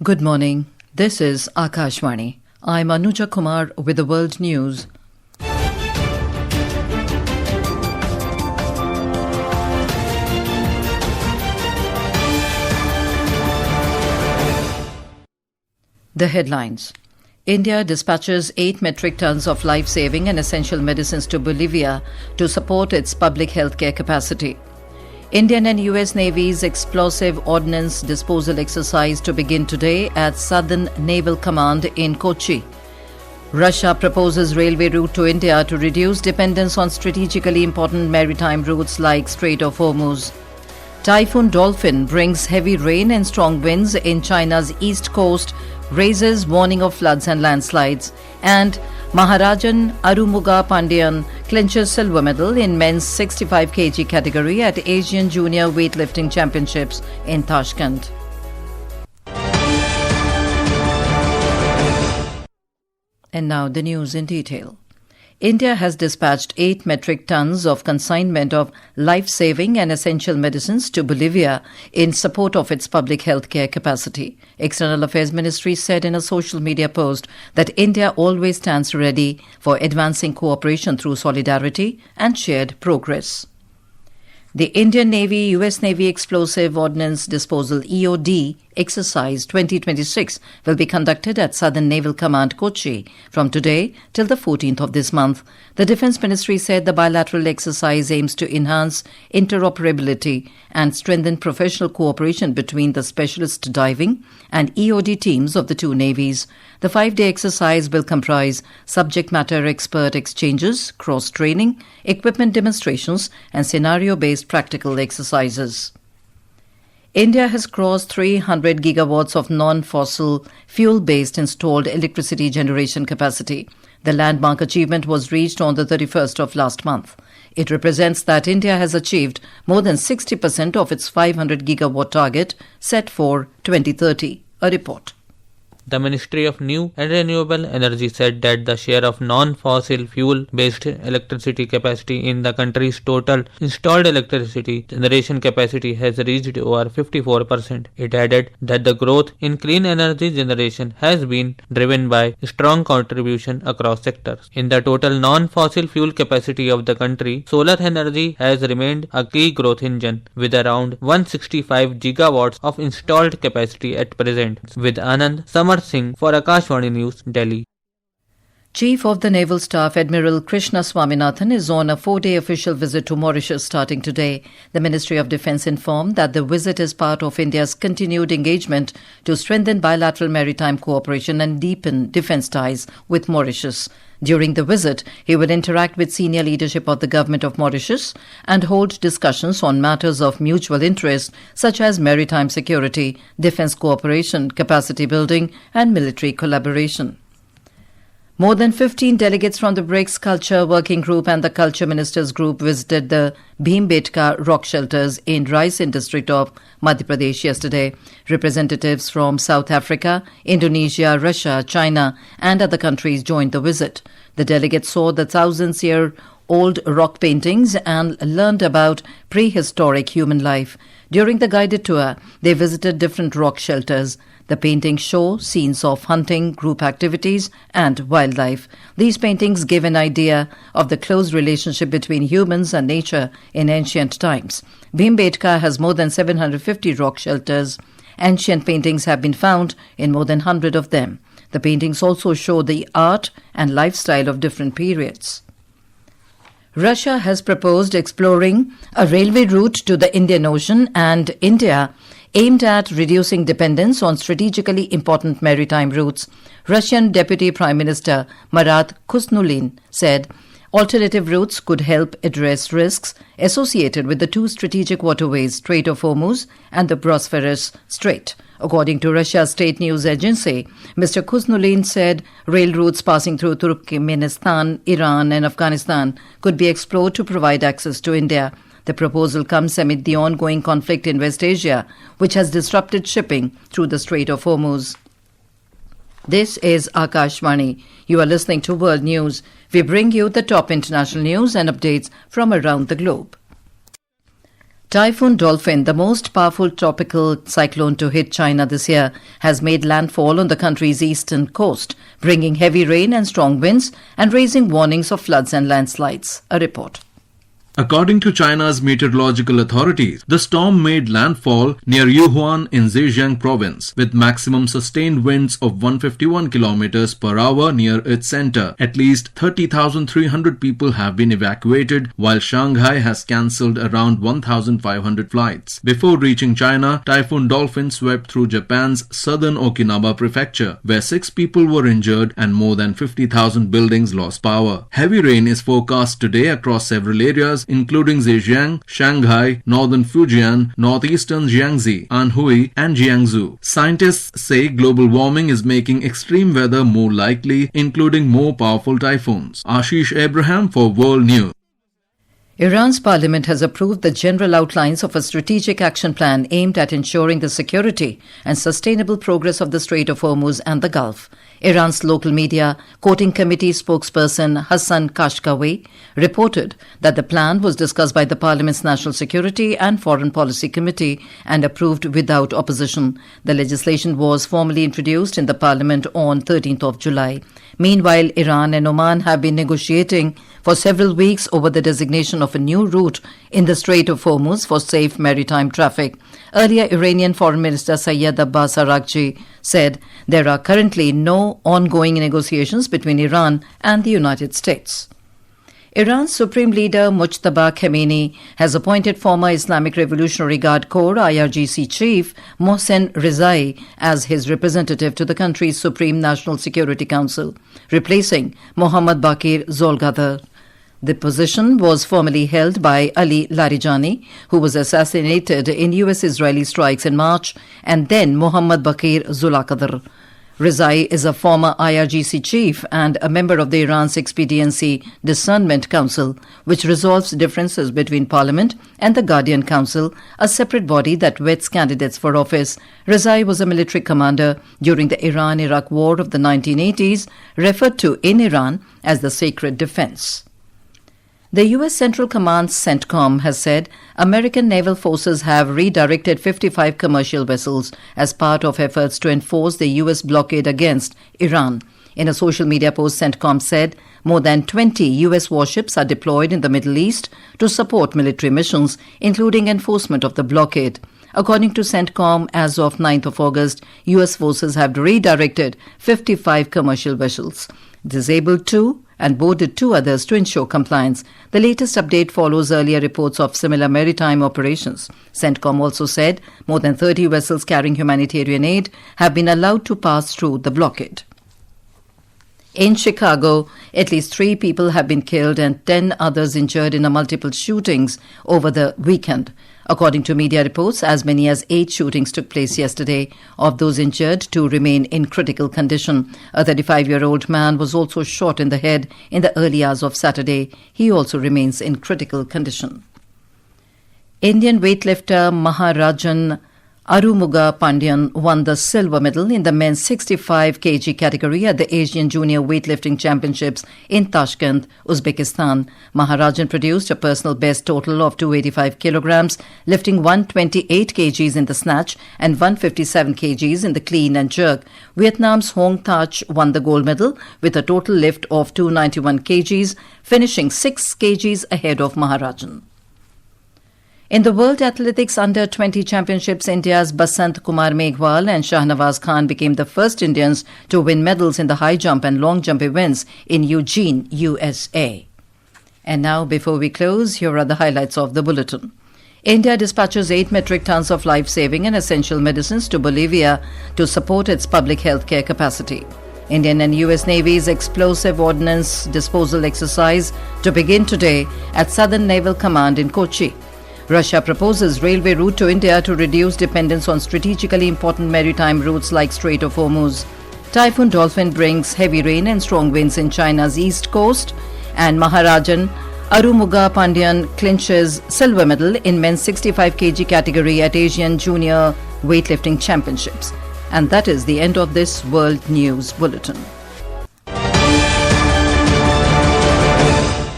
Good morning. This is Akashvani. I'm Anuja Kumar with the World News. The headlines. India dispatches 8 metric tons of life-saving and essential medicines to Bolivia to support its public healthcare capacity. Indian and US Navy's explosive ordnance disposal exercise to begin today at Southern Naval Command in Kochi. Russia proposes railway route to India to reduce dependence on strategically important maritime routes like Strait of Hormuz. Typhoon Dolphin brings heavy rain and strong winds in China's east coast, raises warning of floods and landslides, and Maharajan Arumuga Pandian clinches silver medal in men's 65 kg category at Asian Junior Weightlifting Championships in Tashkent. And now the news in detail. India has dispatched 8 metric tons of consignment of life-saving and essential medicines to Bolivia in support of its public health care capacity. External Affairs Ministry said in a social media post that India always stands ready for advancing cooperation through solidarity and shared progress. The Indian Navy-US Navy Explosive Ordnance Disposal EOD exercise 2026 will be conducted at Southern Naval Command Kochi from today till the 14th of this month. The Defence Ministry said the bilateral exercise aims to enhance interoperability and strengthen professional cooperation between the specialist diving and EOD teams of the two navies. The 5-day exercise will comprise subject matter expert exchanges, cross-training, equipment demonstrations and scenario-based practical exercises. India has crossed 300 gigawatts of non-fossil fuel-based installed electricity generation capacity. The landmark achievement was reached on the 31st of last month. It represents that India has achieved more than 60% of its 500 gigawatt target set for 2030. A report. The Ministry of New and Renewable Energy said that the share of non-fossil fuel-based electricity capacity in the country's total installed electricity generation capacity has reached over 54%. It added that the growth in clean energy generation has been driven by strong contribution across sectors. In the total non-fossil fuel capacity of the country, solar energy has remained a key growth engine with around 165 gigawatts of installed capacity at present. With Anand Samar Singh for Akashvani News, Delhi. Chief of the Naval Staff Admiral Krishna Swaminathan is on a 4-day official visit to Mauritius starting today. The Ministry of Defence informed that the visit is part of India's continued engagement to strengthen bilateral maritime cooperation and deepen defence ties with Mauritius. During the visit, he will interact with senior leadership of the Government of Mauritius and hold discussions on matters of mutual interest such as maritime security, defence cooperation, capacity building and military collaboration. More than 15 delegates from the BRICS Culture Working Group and the Culture Ministers Group visited the Bhimbetka rock shelters in Raisen district of Madhya Pradesh yesterday. Representatives from South Africa, Indonesia, Russia, China and other countries joined the visit. The delegates saw the thousands-year-old rock paintings and learned about prehistoric human life. During the guided tour, they visited different rock shelters. The paintings show scenes of hunting, group activities and wildlife. These paintings give an idea of the close relationship between humans and nature in ancient times. Bhimbetka has more than 750 rock shelters. Ancient paintings have been found in more than 100 of them. The paintings also show the art and lifestyle of different periods. Russia has proposed exploring a railway route to the Indian Ocean and India aimed at reducing dependence on strategically important maritime routes. Russian Deputy Prime Minister Marat Khusnulin said alternative routes could help address risks associated with the two strategic waterways, Strait of Hormuz and the Bosphorus Strait. According to Russia's state news agency, Mr. Khusnulin said rail routes passing through Turkmenistan, Iran and Afghanistan could be explored to provide access to India. The proposal comes amid the ongoing conflict in West Asia, which has disrupted shipping through the Strait of Hormuz. This is Akashvani. You are listening to World News. We bring you the top international news and updates from around the globe. Typhoon Dolphin, the most powerful tropical cyclone to hit China this year, has made landfall on the country's eastern coast, bringing heavy rain and strong winds and raising warnings of floods and landslides. A report. According to China's meteorological authorities, the storm made landfall near Yuhuan in Zhejiang province with maximum sustained winds of 151 kilometers per hour near its center. At least 30,300 people have been evacuated, while Shanghai has cancelled around 1,500 flights. Before reaching China, Typhoon Dolphin swept through Japan's southern Okinawa prefecture, where 6 people were injured and more than 50,000 buildings lost power. Heavy rain is forecast today across several areas, including Zhejiang, Shanghai, northern Fujian, northeastern Jiangxi, Anhui, and Jiangsu. Scientists say global warming is making extreme weather more likely, including more powerful typhoons. Ashish Abraham for World News. Iran's parliament has approved the general outlines of a strategic action plan aimed at ensuring the security and sustainable progress of the Strait of Hormuz and the Gulf. Iran's local media, quoting committee spokesperson Hassan Kashkawi, reported that the plan was discussed by the Parliament's National Security and Foreign Policy Committee and approved without opposition. The legislation was formally introduced in the Parliament on 13th of July. Meanwhile, Iran and Oman have been negotiating for several weeks over the designation of a new route in the Strait of Hormuz for safe maritime traffic. Earlier, Iranian Foreign Minister Sayyed Abbas Araghchi said there are currently no ongoing negotiations between Iran and the United States. Iran's Supreme Leader Mujtaba Khamenei has appointed former Islamic Revolutionary Guard Corps IRGC Chief Mohsen Rezai as his representative to the country's Supreme National Security Council, replacing Mohammad Baqir Zolgadar. The position was formerly held by Ali Larijani, who was assassinated in US-Israeli strikes in March, and then Mohammad Baqir Zulakadar. Rezai is a former IRGC chief and a member of the Iran's Expediency Discernment Council, which resolves differences between Parliament and the Guardian Council, a separate body that vets candidates for office. Rezai was a military commander during the Iran-Iraq War of the 1980s, referred to in Iran as the Sacred Defense. The U.S. Central Command CENTCOM has said American naval forces have redirected 55 commercial vessels as part of efforts to enforce the U.S. blockade against Iran. In a social media post, CENTCOM said more than 20 U.S. warships are deployed in the Middle East to support military missions, including enforcement of the blockade. According to CENTCOM, as of 9th of August, U.S. forces have redirected 55 commercial vessels, disabled 2 and boarded 2 others to ensure compliance. The latest update follows earlier reports of similar maritime operations. CENTCOM also said more than 30 vessels carrying humanitarian aid have been allowed to pass through the blockade. In Chicago, at least 3 people have been killed and 10 others injured in multiple shootings over the weekend. According to media reports, as many as 8 shootings took place yesterday. Of those injured, 2 remain in critical condition. A 35-year-old man was also shot in the head in the early hours of Saturday. He also remains in critical condition. Indian weightlifter Maharajan Arumuga Pandyan won the silver medal in the men's 65 kg category at the Asian Junior Weightlifting Championships in Tashkent, Uzbekistan. Maharajan produced a personal best total of 285 kilograms, lifting 128 kgs in the snatch and 157 kgs in the clean and jerk. Vietnam's Hong Thach won the gold medal with a total lift of 291 kgs, finishing 6 kgs ahead of Maharajan. In the World Athletics Under-20 Championships, India's Basant Kumar Meghwal and Shahnawaz Khan became the first Indians to win medals in the high jump and long jump events in Eugene, USA. And now, before we close, here are the highlights of the bulletin. India dispatches 8 metric tons of life-saving and essential medicines to Bolivia to support its public health care capacity. Indian and US Navy's explosive ordnance disposal exercise to begin today at Southern Naval Command in Kochi. Russia proposes railway route to India to reduce dependence on strategically important maritime routes like Strait of Hormuz. Typhoon Dolphin brings heavy rain and strong winds in China's east coast. And Maharajan Arumuga Pandyan clinches silver medal in men's 65 kg category at Asian Junior Weightlifting Championships. And that is the end of this World News Bulletin.